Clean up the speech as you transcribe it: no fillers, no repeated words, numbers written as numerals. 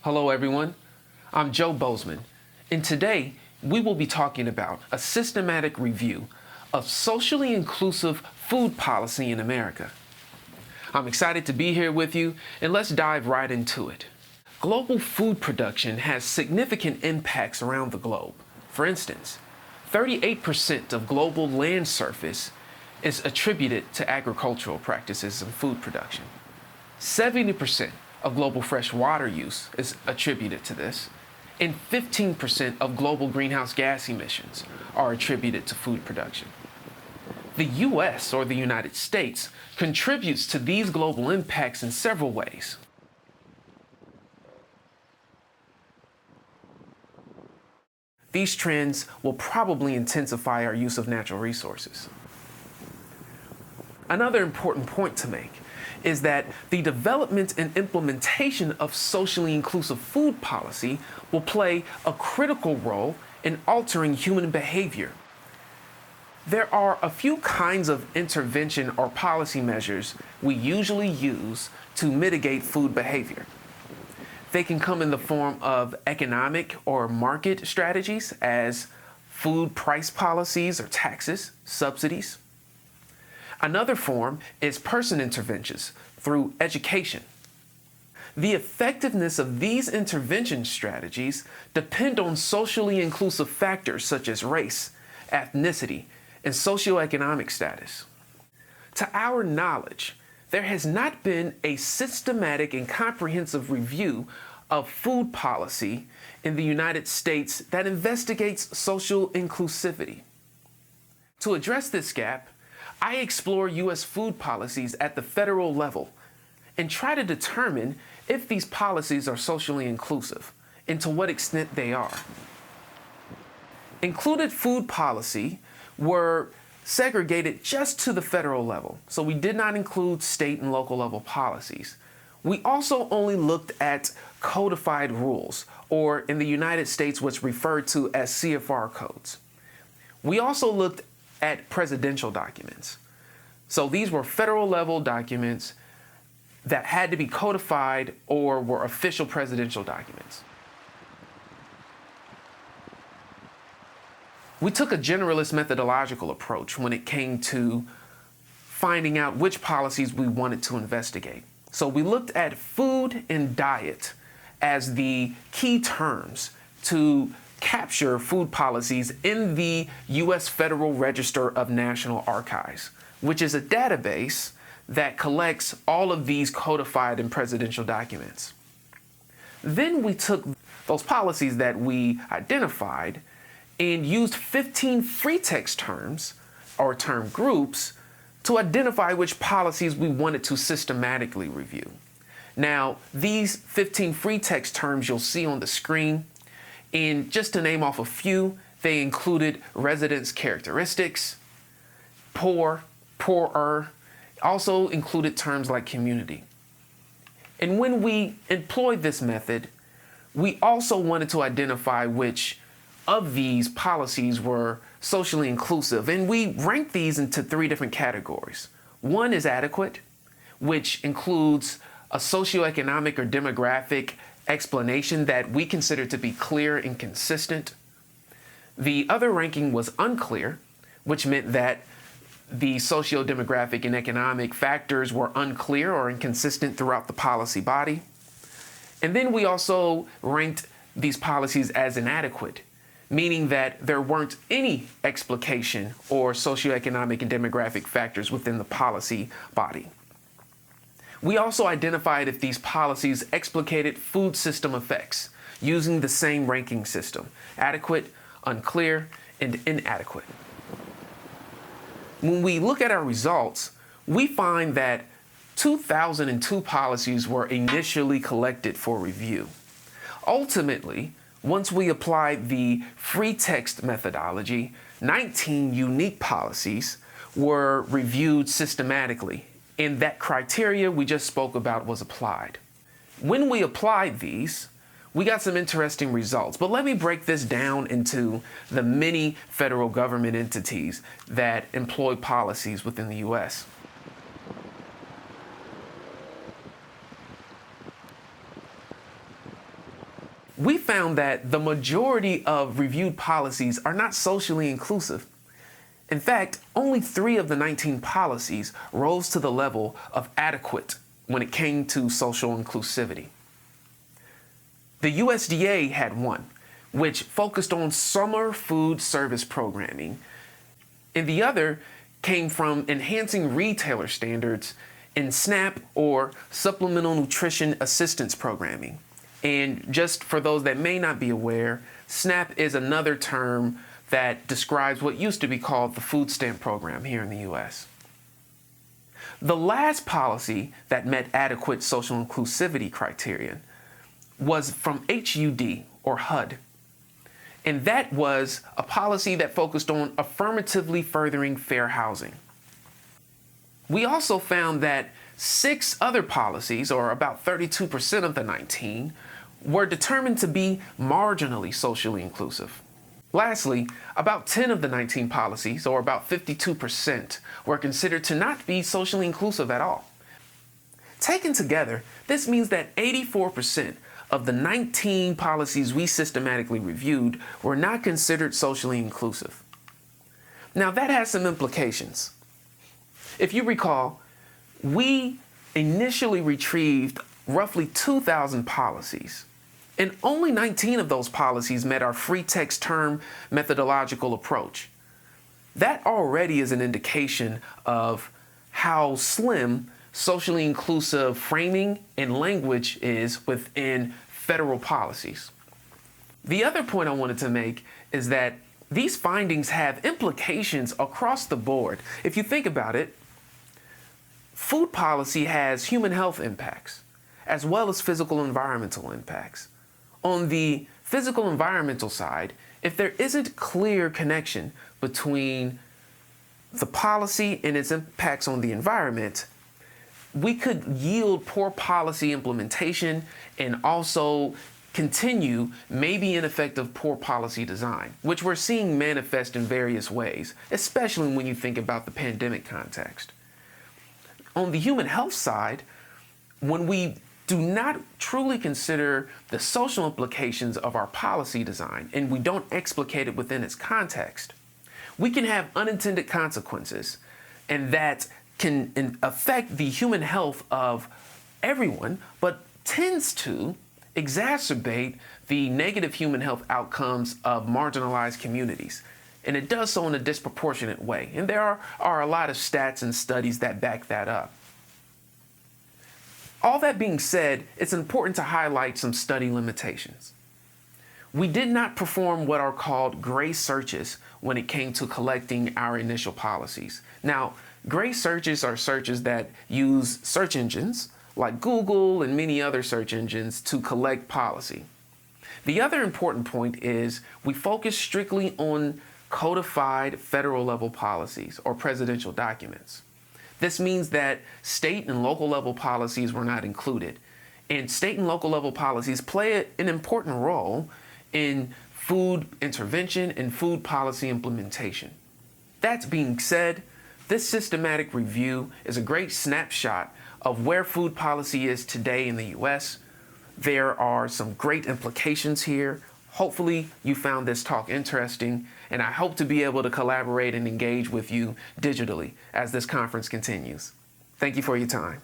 Hello everyone, I'm Joe Bozeman, and today we will be talking about a systematic review of socially inclusive food policy in America. I'm excited to be here with you, and let's dive right into it. Global food production has significant impacts around the globe. For instance, 38% of global land surface is attributed to agricultural practices and food production. 70% of global fresh water use is attributed to this, and 15% of global greenhouse gas emissions are attributed to food production. The U.S., or the United States, contributes to these global impacts in several ways. These trends will probably intensify our use of natural resources. Another important point to make is that the development and implementation of socially inclusive food policy will play a critical role in altering human behavior. There are a few kinds of intervention or policy measures we usually use to mitigate food behavior. They can come in the form of economic or market strategies as food price policies or taxes, subsidies. Another form is person interventions through education. The effectiveness of these intervention strategies depend on socially inclusive factors such as race, ethnicity, and socioeconomic status. To our knowledge, there has not been a systematic and comprehensive review of food policy in the United States that investigates social inclusivity. To address this gap, I explore U.S. food policies at the federal level and try to determine if these policies are socially inclusive and to what extent they are. Included food policy were segregated just to the federal level, so we did not include state and local level policies. We also only looked at codified rules, or in the United States, what's referred to as CFR codes. We also looked at presidential documents. So these were federal level documents that had to be codified or were official presidential documents. We took a generalist methodological approach when it came to finding out which policies we wanted to investigate. So we looked at food and diet as the key terms to capture food policies in the U.S. Federal Register of National Archives, which is a database that collects all of these codified and presidential documents. Then we took those policies that we identified and used 15 free text terms or term groups to identify which policies we wanted to systematically review. Now, these 15 free text terms you'll see on the screen, and just to name off a few, they included residence characteristics, poor, poorer, also included terms like community. And when we employed this method, we also wanted to identify which of these policies were socially inclusive, and we ranked these into three different categories. One is adequate, which includes a socioeconomic or demographic explanation that we consider to be clear and consistent. The other ranking was unclear, which meant that the socio-demographic and economic factors were unclear or inconsistent throughout the policy body. And then we also ranked these policies as inadequate, meaning that there weren't any explication or socioeconomic and demographic factors within the policy body. We also identified if these policies explicated food system effects using the same ranking system: adequate, unclear, and inadequate. When we look at our results, we find that 2,002 policies were initially collected for review. Ultimately, once we applied the free text methodology, 19 unique policies were reviewed systematically, and that criteria we just spoke about was applied. When we applied these, we got some interesting results, but let me break this down into the many federal government entities that employ policies within the U.S. we found that the majority of reviewed policies are not socially inclusive. In fact, only 3 of the 19 policies rose to the level of adequate when it came to social inclusivity. The USDA had one, which focused on summer food service programming, and the other came from enhancing retailer standards in SNAP, or Supplemental Nutrition Assistance Programming. And just for those that may not be aware, SNAP is another term that describes what used to be called the food stamp program here in the U.S. The last policy that met adequate social inclusivity criterion was from HUD, or HUD. And that was a policy that focused on affirmatively furthering fair housing. We also found that 6 other policies, or about 32% of the 19, were determined to be marginally socially inclusive. Lastly, about 10 of the 19 policies, or about 52%, were considered to not be socially inclusive at all. Taken together, this means that 84% of the 19 policies we systematically reviewed were not considered socially inclusive. Now, that has some implications. If you recall, we initially retrieved roughly 2,000 policies, and only 19 of those policies met our free text term methodological approach. That already is an indication of how slim socially inclusive framing and language is within federal policies. The other point I wanted to make is that these findings have implications across the board. If you think about it, food policy has human health impacts, as well as physical environmental impacts. On the physical environmental side, if there isn't clear connection between the policy and its impacts on the environment, we could yield poor policy implementation and also continue maybe ineffective poor policy design, which we're seeing manifest in various ways, especially when you think about the pandemic context. On the human health side, when we do not truly consider the social implications of our policy design and we don't explicate it within its context, we can have unintended consequences, and that can affect the human health of everyone, but tends to exacerbate the negative human health outcomes of marginalized communities. And it does so in a disproportionate way. And there are a lot of stats and studies that back that up. All that being said, it's important to highlight some study limitations. We did not perform what are called gray searches when it came to collecting our initial policies. Now, gray searches are searches that use search engines like Google and many other search engines to collect policy. The other important point is we focus strictly on codified federal level policies or presidential documents. This means that state and local level policies were not included. And state and local level policies play an important role in food intervention and food policy implementation. That being said, this systematic review is a great snapshot of where food policy is today in the U.S. There are some great implications here. Hopefully you found this talk interesting, and I hope to be able to collaborate and engage with you digitally as this conference continues. Thank you for your time.